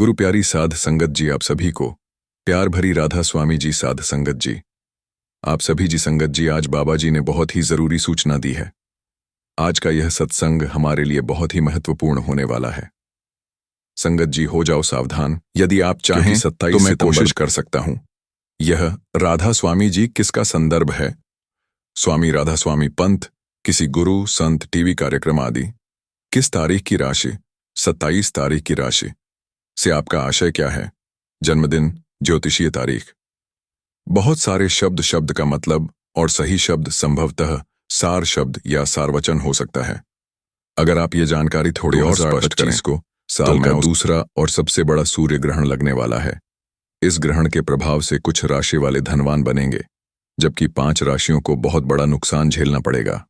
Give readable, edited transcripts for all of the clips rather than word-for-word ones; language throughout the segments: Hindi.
गुरु प्यारी साध संगत जी, आप सभी को प्यार भरी राधा स्वामी जी साध संगत जी। आप सभी जी संगत जी, आज बाबा जी ने बहुत ही जरूरी सूचना दी है। आज का यह सत्संग हमारे लिए बहुत ही महत्वपूर्ण होने वाला है। संगत जी, हो जाओ सावधान। यदि आप चाहें 27 तो मैं कोशिश कर सकता हूं। यह राधा स्वामी जी किसका संदर्भ है? स्वामी राधा स्वामी पंथ, किसी गुरु संत, टीवी कार्यक्रम आदि? किस तारीख की राशि? 27 तारीख की राशि से आपका आशय क्या है? जन्मदिन, ज्योतिषीय तारीख। बहुत सारे शब्द का मतलब और सही शब्द संभवतः सार शब्द या सारवचन हो सकता है। अगर आप ये जानकारी थोड़ी और स्पष्ट करें, इसको साल का दूसरा और सबसे बड़ा सूर्य ग्रहण लगने वाला है। इस ग्रहण के प्रभाव से कुछ राशि वाले धनवान बनेंगे, जबकि 5 राशियों को बहुत बड़ा नुकसान झेलना पड़ेगा।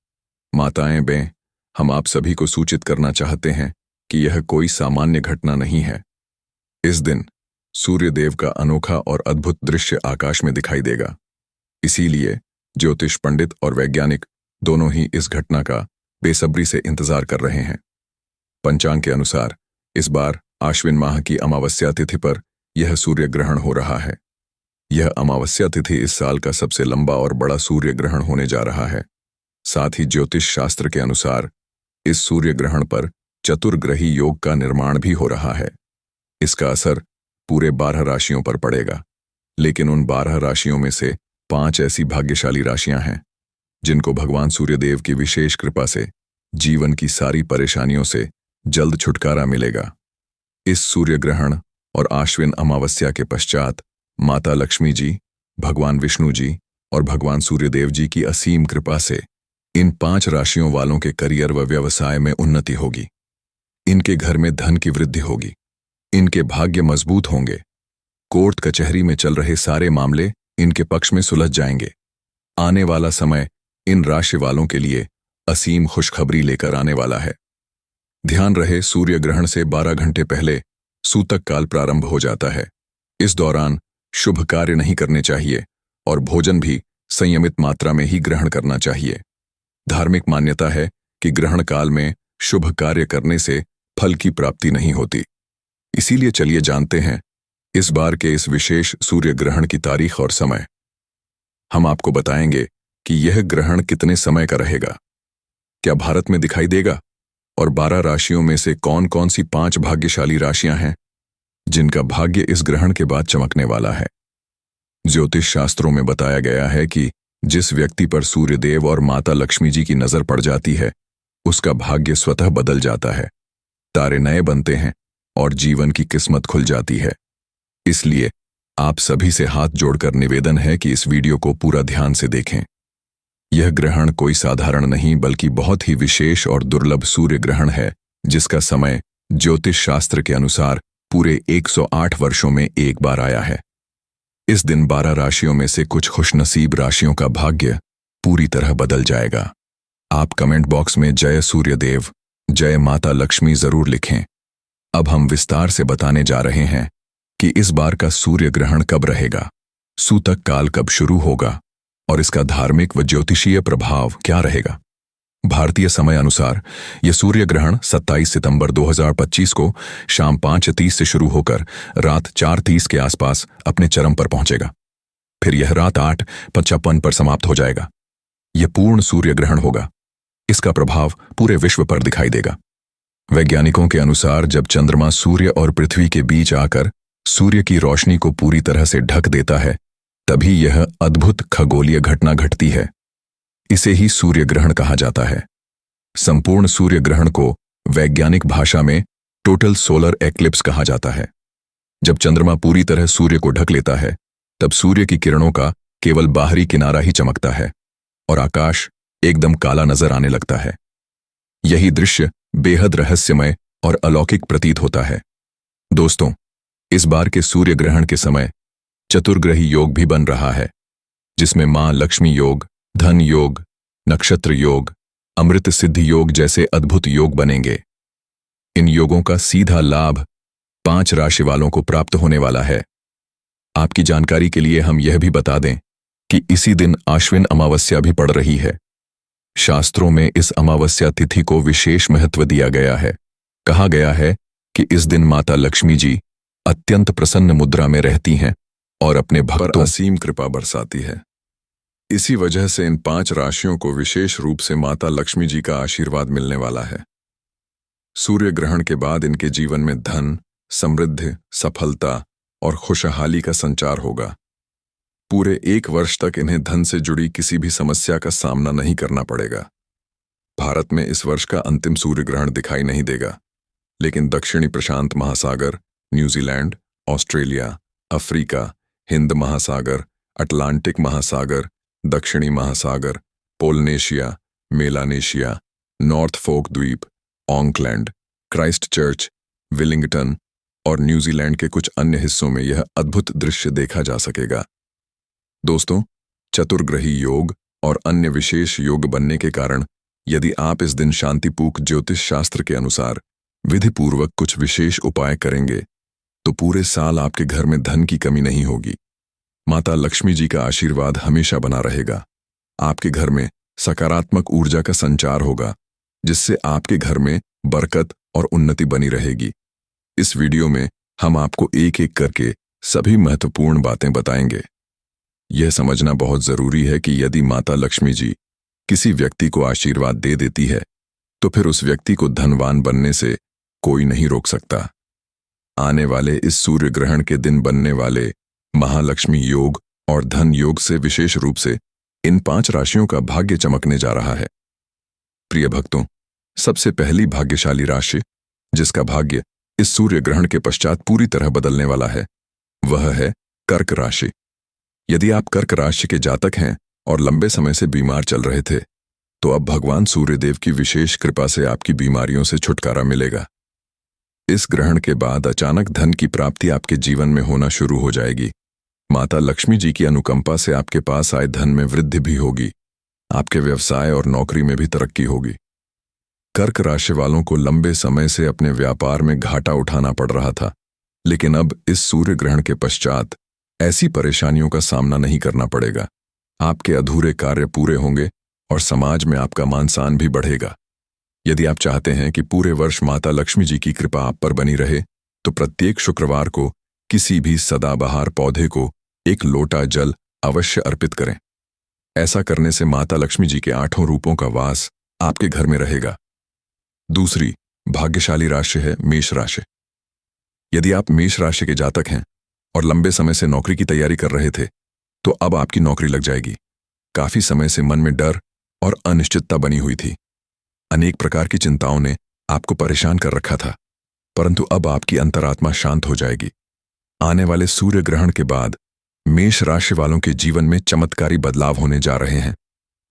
माताएं बें, हम आप सभी को सूचित करना चाहते हैं कि यह कोई सामान्य घटना नहीं है। इस दिन सूर्य देव का अनोखा और अद्भुत दृश्य आकाश में दिखाई देगा। इसीलिए ज्योतिष पंडित और वैज्ञानिक दोनों ही इस घटना का बेसब्री से इंतजार कर रहे हैं। पंचांग के अनुसार इस बार आश्विन माह की अमावस्या तिथि पर यह सूर्य ग्रहण हो रहा है। यह अमावस्या तिथि इस साल का सबसे लंबा और बड़ा सूर्य ग्रहण होने जा रहा है। साथ ही ज्योतिष शास्त्र के अनुसार इस सूर्य ग्रहण पर चतुर्ग्रही योग का निर्माण भी हो रहा है। इसका असर पूरे 12 राशियों पर पड़ेगा, लेकिन उन 12 राशियों में से 5 ऐसी भाग्यशाली राशियां हैं जिनको भगवान सूर्यदेव की विशेष कृपा से जीवन की सारी परेशानियों से जल्द छुटकारा मिलेगा। इस सूर्य ग्रहण और आश्विन अमावस्या के पश्चात माता लक्ष्मी जी, भगवान विष्णु जी और भगवान सूर्यदेव जी की असीम कृपा से इन 5 राशियों वालों के करियर व व्यवसाय में उन्नति होगी। इनके घर में धन की वृद्धि होगी। इनके भाग्य मजबूत होंगे। कोर्ट कचहरी में चल रहे सारे मामले इनके पक्ष में सुलझ जाएंगे। आने वाला समय इन राशि वालों के लिए असीम खुशखबरी लेकर आने वाला है। ध्यान रहे, सूर्य ग्रहण से 12 घंटे पहले सूतक काल प्रारंभ हो जाता है। इस दौरान शुभ कार्य नहीं करने चाहिए और भोजन भी संयमित मात्रा में ही ग्रहण करना चाहिए। धार्मिक मान्यता है कि ग्रहण काल में शुभ कार्य करने से फल की प्राप्ति नहीं होती। इसीलिए चलिए जानते हैं इस बार के इस विशेष सूर्य ग्रहण की तारीख और समय। हम आपको बताएंगे कि यह ग्रहण कितने समय का रहेगा, क्या भारत में दिखाई देगा और 12 राशियों में से कौन कौन सी 5 भाग्यशाली राशियां हैं जिनका भाग्य इस ग्रहण के बाद चमकने वाला है। ज्योतिष शास्त्रों में बताया गया है कि जिस व्यक्ति पर सूर्यदेव और माता लक्ष्मी जी की नजर पड़ जाती है, उसका भाग्य स्वतः बदल जाता है। तारे नए बनते हैं और जीवन की किस्मत खुल जाती है। इसलिए आप सभी से हाथ जोड़कर निवेदन है कि इस वीडियो को पूरा ध्यान से देखें। यह ग्रहण कोई साधारण नहीं बल्कि बहुत ही विशेष और दुर्लभ सूर्य ग्रहण है, जिसका समय ज्योतिष शास्त्र के अनुसार पूरे 108 वर्षों में एक बार आया है। इस दिन 12 राशियों में से कुछ खुशनसीब राशियों का भाग्य पूरी तरह बदल जाएगा। आप कमेंट बॉक्स में जय सूर्यदेव, जय माता लक्ष्मी जरूर लिखें। अब हम विस्तार से बताने जा रहे हैं कि इस बार का सूर्य ग्रहण कब रहेगा, सूतक काल कब शुरू होगा और इसका धार्मिक व ज्योतिषीय प्रभाव क्या रहेगा। भारतीय समय अनुसार यह सूर्य ग्रहण 27 सितंबर 2025 को शाम 5:30 से शुरू होकर रात 4:30 के आसपास अपने चरम पर पहुंचेगा। फिर यह रात 8:55 पर समाप्त हो जाएगा। यह पूर्ण सूर्य ग्रहण होगा। इसका प्रभाव पूरे विश्व पर दिखाई देगा। वैज्ञानिकों के अनुसार जब चंद्रमा सूर्य और पृथ्वी के बीच आकर सूर्य की रोशनी को पूरी तरह से ढक देता है, तभी यह अद्भुत खगोलीय घटना घटती है। इसे ही सूर्य ग्रहण कहा जाता है। संपूर्ण सूर्य ग्रहण को वैज्ञानिक भाषा में टोटल सोलर एक्लिप्स कहा जाता है। जब चंद्रमा पूरी तरह सूर्य को ढक लेता है, तब सूर्य की किरणों का केवल बाहरी किनारा ही चमकता है और आकाश एकदम काला नजर आने लगता है। यही दृश्य बेहद रहस्यमय और अलौकिक प्रतीत होता है। दोस्तों, इस बार के सूर्य ग्रहण के समय चतुर्ग्रही योग भी बन रहा है, जिसमें मां लक्ष्मी योग, धन योग, नक्षत्र योग, अमृत सिद्धि योग जैसे अद्भुत योग बनेंगे। इन योगों का सीधा लाभ 5 राशि वालों को प्राप्त होने वाला है। आपकी जानकारी के लिए हम यह भी बता दें कि इसी दिन आश्विन अमावस्या भी पड़ रही है। शास्त्रों में इस अमावस्या तिथि को विशेष महत्व दिया गया है। कहा गया है कि इस दिन माता लक्ष्मी जी अत्यंत प्रसन्न मुद्रा में रहती हैं और अपने भक्तों पर असीम कृपा बरसाती है। इसी वजह से इन 5 राशियों को विशेष रूप से माता लक्ष्मी जी का आशीर्वाद मिलने वाला है। सूर्य ग्रहण के बाद इनके जीवन में धन, समृद्धि, सफलता और खुशहाली का संचार होगा। पूरे 1 वर्ष तक इन्हें धन से जुड़ी किसी भी समस्या का सामना नहीं करना पड़ेगा। भारत में इस वर्ष का अंतिम सूर्य ग्रहण दिखाई नहीं देगा, लेकिन दक्षिणी प्रशांत महासागर, न्यूजीलैंड, ऑस्ट्रेलिया, अफ्रीका, हिंद महासागर, अटलांटिक महासागर, दक्षिणी महासागर, पोलिनेशिया, मेलानेशिया, नॉर्थ फोक द्वीप, ऑकलैंड, क्राइस्टचर्च, विलिंगटन और न्यूजीलैंड के कुछ अन्य हिस्सों में यह अद्भुत दृश्य देखा जा सकेगा। दोस्तों, चतुर्ग्रही योग और अन्य विशेष योग बनने के कारण यदि आप इस दिन शांतिपूर्ण ज्योतिष शास्त्र के अनुसार विधिपूर्वक कुछ विशेष उपाय करेंगे तो पूरे साल आपके घर में धन की कमी नहीं होगी। माता लक्ष्मी जी का आशीर्वाद हमेशा बना रहेगा। आपके घर में सकारात्मक ऊर्जा का संचार होगा, जिससे आपके घर में बरकत और उन्नति बनी रहेगी। इस वीडियो में हम आपको एक एक करके सभी महत्वपूर्ण बातें बताएंगे। यह समझना बहुत जरूरी है कि यदि माता लक्ष्मी जी किसी व्यक्ति को आशीर्वाद दे देती है तो फिर उस व्यक्ति को धनवान बनने से कोई नहीं रोक सकता। आने वाले इस सूर्य ग्रहण के दिन बनने वाले महालक्ष्मी योग और धन योग से विशेष रूप से इन 5 राशियों का भाग्य चमकने जा रहा है। प्रिय भक्तों, सबसे पहली भाग्यशाली राशि जिसका भाग्य इस सूर्य ग्रहण के पश्चात पूरी तरह बदलने वाला है, वह है कर्क राशि। यदि आप कर्क राशि के जातक हैं और लंबे समय से बीमार चल रहे थे, तो अब भगवान सूर्यदेव की विशेष कृपा से आपकी बीमारियों से छुटकारा मिलेगा। इस ग्रहण के बाद अचानक धन की प्राप्ति आपके जीवन में होना शुरू हो जाएगी। माता लक्ष्मी जी की अनुकंपा से आपके पास आए धन में वृद्धि भी होगी। आपके व्यवसाय और नौकरी में भी तरक्की होगी। कर्क राशि वालों को लंबे समय से अपने व्यापार में घाटा उठाना पड़ रहा था, लेकिन अब इस सूर्य ग्रहण के पश्चात ऐसी परेशानियों का सामना नहीं करना पड़ेगा। आपके अधूरे कार्य पूरे होंगे और समाज में आपका मान सम्मान भी बढ़ेगा। यदि आप चाहते हैं कि पूरे वर्ष माता लक्ष्मी जी की कृपा आप पर बनी रहे, तो प्रत्येक शुक्रवार को किसी भी सदाबहार पौधे को 1 लोटा जल अवश्य अर्पित करें। ऐसा करने से माता लक्ष्मी जी के 8 रूपों का वास आपके घर में रहेगा। दूसरी भाग्यशाली राशि है मेष राशि। यदि आप मेष राशि के जातक हैं और लंबे समय से नौकरी की तैयारी कर रहे थे, तो अब आपकी नौकरी लग जाएगी। काफी समय से मन में डर और अनिश्चितता बनी हुई थी। अनेक प्रकार की चिंताओं ने आपको परेशान कर रखा था, परंतु अब आपकी अंतरात्मा शांत हो जाएगी। आने वाले सूर्य ग्रहण के बाद मेष राशि वालों के जीवन में चमत्कारी बदलाव होने जा रहे हैं।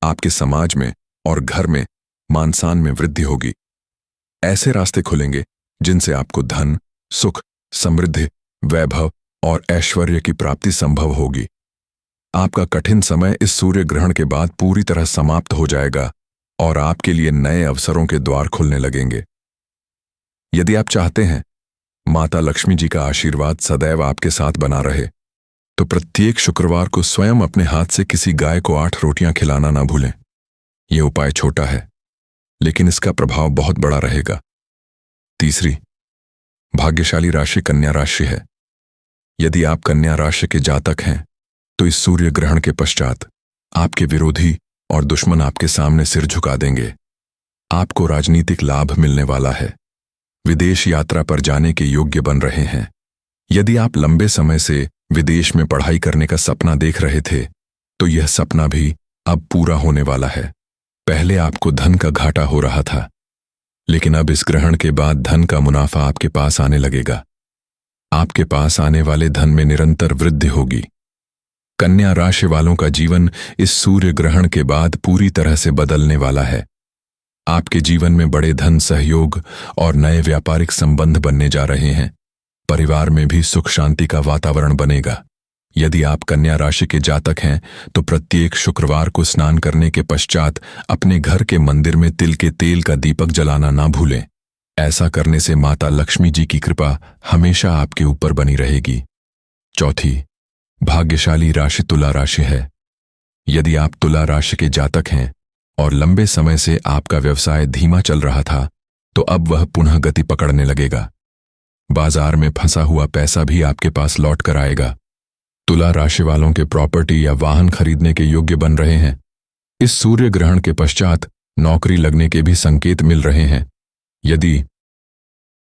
आपके समाज में और घर में मान सम्मान में वृद्धि होगी। ऐसे रास्ते खुलेंगे जिनसे आपको धन, सुख, समृद्धि, वैभव और ऐश्वर्य की प्राप्ति संभव होगी। आपका कठिन समय इस सूर्य ग्रहण के बाद पूरी तरह समाप्त हो जाएगा और आपके लिए नए अवसरों के द्वार खुलने लगेंगे। यदि आप चाहते हैं माता लक्ष्मी जी का आशीर्वाद सदैव आपके साथ बना रहे, तो प्रत्येक शुक्रवार को स्वयं अपने हाथ से किसी गाय को 8 रोटियां खिलाना ना भूलें। यह उपाय छोटा है, लेकिन इसका प्रभाव बहुत बड़ा रहेगा। तीसरी भाग्यशाली राशि कन्या राशि है। यदि आप कन्या राशि के जातक हैं, तो इस सूर्य ग्रहण के पश्चात आपके विरोधी और दुश्मन आपके सामने सिर झुका देंगे। आपको राजनीतिक लाभ मिलने वाला है। विदेश यात्रा पर जाने के योग्य बन रहे हैं। यदि आप लंबे समय से विदेश में पढ़ाई करने का सपना देख रहे थे, तो यह सपना भी अब पूरा होने वाला है। पहले आपको धन का घाटा हो रहा था, लेकिन अब इस ग्रहण के बाद धन का मुनाफा आपके पास आने लगेगा। आपके पास आने वाले धन में निरंतर वृद्धि होगी। कन्या राशि वालों का जीवन इस सूर्य ग्रहण के बाद पूरी तरह से बदलने वाला है। आपके जीवन में बड़े धन सहयोग और नए व्यापारिक संबंध बनने जा रहे हैं। परिवार में भी सुख शांति का वातावरण बनेगा। यदि आप कन्या राशि के जातक हैं, तो प्रत्येक शुक्रवार को स्नान करने के पश्चात अपने घर के मंदिर में तिल के तेल का दीपक जलाना ना भूलें। ऐसा करने से माता लक्ष्मी जी की कृपा हमेशा आपके ऊपर बनी रहेगी। चौथी भाग्यशाली राशि तुला राशि है। यदि आप तुला राशि के जातक हैं और लंबे समय से आपका व्यवसाय धीमा चल रहा था, तो अब वह पुनः गति पकड़ने लगेगा। बाजार में फंसा हुआ पैसा भी आपके पास लौट कर आएगा। तुला राशि वालों के प्रॉपर्टी या वाहन खरीदने के योग्य बन रहे हैं। इस सूर्य ग्रहण के पश्चात नौकरी लगने के भी संकेत मिल रहे हैं। यदि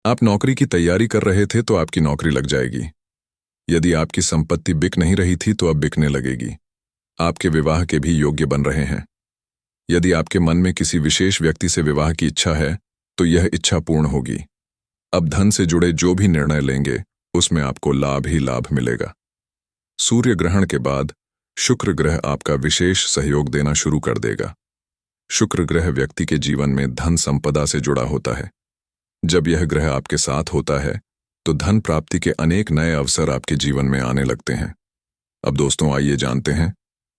आप नौकरी की तैयारी कर रहे थे तो आपकी नौकरी लग जाएगी। यदि आपकी संपत्ति बिक नहीं रही थी तो अब बिकने लगेगी। आपके विवाह के भी योग्य बन रहे हैं। यदि आपके मन में किसी विशेष व्यक्ति से विवाह की इच्छा है तो यह इच्छा पूर्ण होगी। अब धन से जुड़े जो भी निर्णय लेंगे उसमें आपको लाभ ही लाभ मिलेगा। सूर्य ग्रहण के बाद शुक्र ग्रह आपका विशेष सहयोग देना शुरू कर देगा। शुक्र ग्रह व्यक्ति के जीवन में धन संपदा से जुड़ा होता है। जब यह ग्रह आपके साथ होता है तो धन प्राप्ति के अनेक नए अवसर आपके जीवन में आने लगते हैं। अब दोस्तों, आइए जानते हैं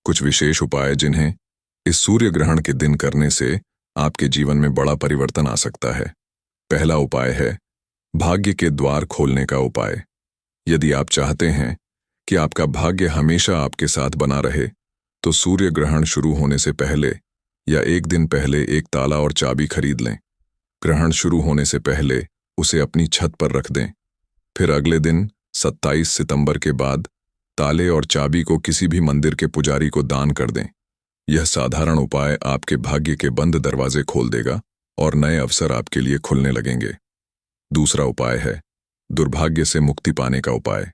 कुछ विशेष उपाय जिन्हें इस सूर्य ग्रहण के दिन करने से आपके जीवन में बड़ा परिवर्तन आ सकता है। पहला उपाय है भाग्य के द्वार खोलने का उपाय। यदि आप चाहते हैं कि आपका भाग्य हमेशा आपके साथ बना रहे तो सूर्य ग्रहण शुरू होने से पहले या एक दिन पहले एक ताला और चाबी खरीद लें। ग्रहण शुरू होने से पहले उसे अपनी छत पर रख दें। फिर अगले दिन 27 सितंबर के बाद ताले और चाबी को किसी भी मंदिर के पुजारी को दान कर दें। यह साधारण उपाय आपके भाग्य के बंद दरवाजे खोल देगा और नए अवसर आपके लिए खुलने लगेंगे। दूसरा उपाय है दुर्भाग्य से मुक्ति पाने का उपाय।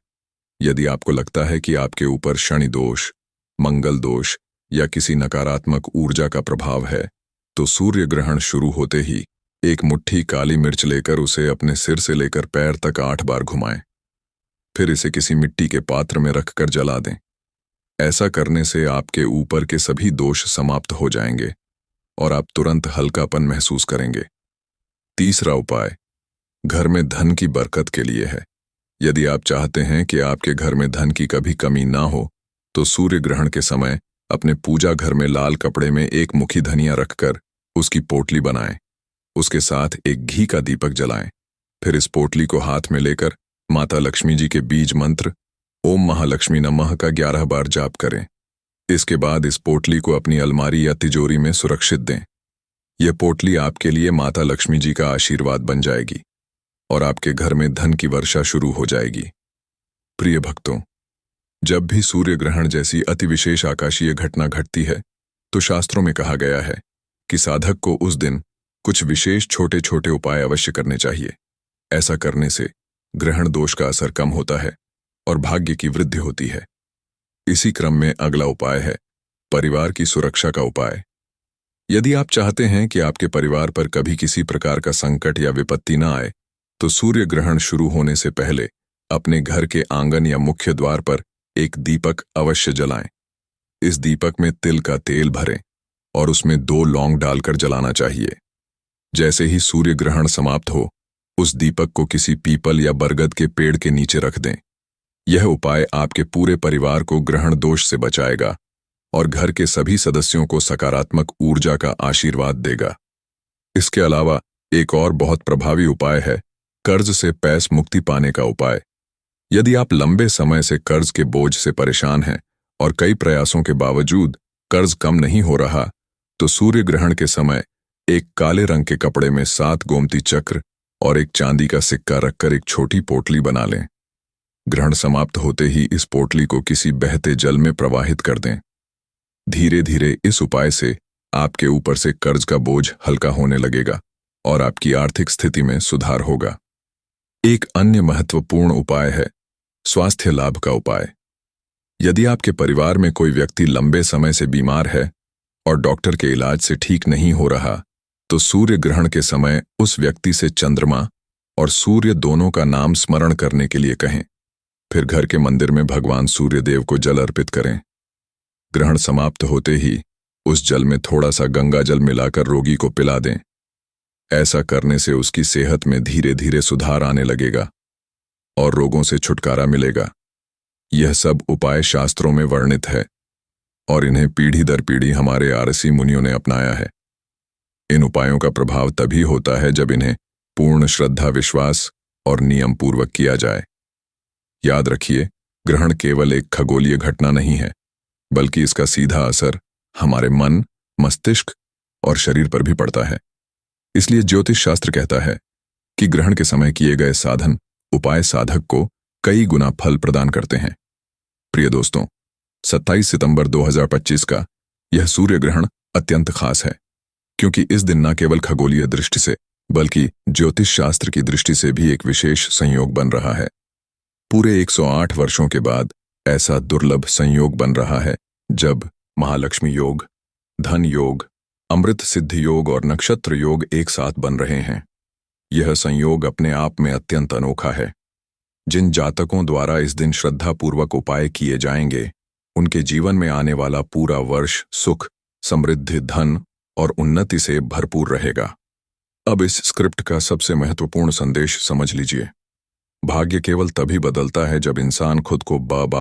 यदि आपको लगता है कि आपके ऊपर शनि दोष, मंगल दोष या किसी नकारात्मक ऊर्जा का प्रभाव है तो सूर्य ग्रहण शुरू होते ही एक मुट्ठी काली मिर्च लेकर उसे अपने सिर से लेकर पैर तक 8 बार घुमाएं। फिर इसे किसी मिट्टी के पात्र में रखकर जला दें। ऐसा करने से आपके ऊपर के सभी दोष समाप्त हो जाएंगे और आप तुरंत हल्कापन महसूस करेंगे। तीसरा उपाय घर में धन की बरकत के लिए है। यदि आप चाहते हैं कि आपके घर में धन की कभी कमी ना हो तो सूर्य ग्रहण के समय अपने पूजा घर में लाल कपड़े में एक मुट्ठी धनिया रखकर उसकी पोटली बनाएं। उसके साथ एक घी का दीपक जलाएं। फिर इस पोटली को हाथ में लेकर माता लक्ष्मी जी के बीज मंत्र ओम महालक्ष्मी नमः का 11 बार जाप करें। इसके बाद इस पोटली को अपनी अलमारी या तिजोरी में सुरक्षित दें। यह पोटली आपके लिए माता लक्ष्मी जी का आशीर्वाद बन जाएगी और आपके घर में धन की वर्षा शुरू हो जाएगी। प्रिय भक्तों, जब भी सूर्य ग्रहण जैसी अति विशेष आकाशीय घटना घटती है तो शास्त्रों में कहा गया है कि साधक को उस दिन कुछ विशेष छोटे छोटे उपाय अवश्य करने चाहिए। ऐसा करने से ग्रहण दोष का असर कम होता है और भाग्य की वृद्धि होती है। इसी क्रम में अगला उपाय है परिवार की सुरक्षा का उपाय। यदि आप चाहते हैं कि आपके परिवार पर कभी किसी प्रकार का संकट या विपत्ति न आए तो सूर्य ग्रहण शुरू होने से पहले अपने घर के आंगन या मुख्य द्वार पर एक दीपक अवश्य जलाएं। इस दीपक में तिल का तेल भरें और उसमें 2 लौंग डालकर जलाना चाहिए। जैसे ही सूर्य ग्रहण समाप्त हो उस दीपक को किसी पीपल या बरगद के पेड़ के नीचे रख दें। यह उपाय आपके पूरे परिवार को ग्रहण दोष से बचाएगा और घर के सभी सदस्यों को सकारात्मक ऊर्जा का आशीर्वाद देगा। इसके अलावा एक और बहुत प्रभावी उपाय है कर्ज से पैस मुक्ति पाने का उपाय। यदि आप लंबे समय से कर्ज के बोझ से परेशान हैं और कई प्रयासों के बावजूद कर्ज कम नहीं हो रहा तो सूर्य ग्रहण के समय एक काले रंग के कपड़े में 7 गोमती चक्र और एक चांदी का सिक्का रखकर एक छोटी पोटली बना लें। ग्रहण समाप्त होते ही इस पोटली को किसी बहते जल में प्रवाहित कर दें। धीरे धीरे इस उपाय से आपके ऊपर से कर्ज का बोझ हल्का होने लगेगा और आपकी आर्थिक स्थिति में सुधार होगा। एक अन्य महत्वपूर्ण उपाय है स्वास्थ्य लाभ का उपाय। यदि आपके परिवार में कोई व्यक्ति लंबे समय से बीमार है और डॉक्टर के इलाज से ठीक नहीं हो रहा तो सूर्य ग्रहण के समय उस व्यक्ति से चंद्रमा और सूर्य दोनों का नाम स्मरण करने के लिए कहें। फिर घर के मंदिर में भगवान सूर्य देव को जल अर्पित करें। ग्रहण समाप्त होते ही उस जल में थोड़ा सा गंगा जल मिलाकर रोगी को पिला दें। ऐसा करने से उसकी सेहत में धीरे धीरे सुधार आने लगेगा और रोगों से छुटकारा मिलेगा। यह सब उपाय शास्त्रों में वर्णित है और इन्हें पीढ़ी दर पीढ़ी हमारे आरसी मुनियों ने अपनाया है। इन उपायों का प्रभाव तभी होता है जब इन्हें पूर्ण श्रद्धा, विश्वास और नियम पूर्वक किया जाए। याद रखिए, ग्रहण केवल एक खगोलीय घटना नहीं है, बल्कि इसका सीधा असर हमारे मन, मस्तिष्क और शरीर पर भी पड़ता है। इसलिए ज्योतिष शास्त्र कहता है कि ग्रहण के समय किए गए साधन उपाय साधक को कई गुना फल प्रदान करते हैं। प्रिय दोस्तों, 27 सितंबर 2025 का यह सूर्य ग्रहण अत्यंत खास है, क्योंकि इस दिन न केवल खगोलीय दृष्टि से बल्कि ज्योतिष शास्त्र की दृष्टि से भी एक विशेष संयोग बन रहा है। पूरे 108 वर्षों के बाद ऐसा दुर्लभ संयोग बन रहा है जब महालक्ष्मी योग, धन योग, अमृत सिद्धि योग और नक्षत्र योग एक साथ बन रहे हैं। यह संयोग अपने आप में अत्यंत अनोखा है। जिन जातकों द्वारा इस दिन श्रद्धापूर्वक उपाय किए जाएंगे, उनके जीवन में आने वाला पूरा वर्ष सुख, समृद्धि, धन और उन्नति से भरपूर रहेगा। अब इस स्क्रिप्ट का सबसे महत्वपूर्ण संदेश समझ लीजिए। भाग्य केवल तभी बदलता है जब इंसान खुद को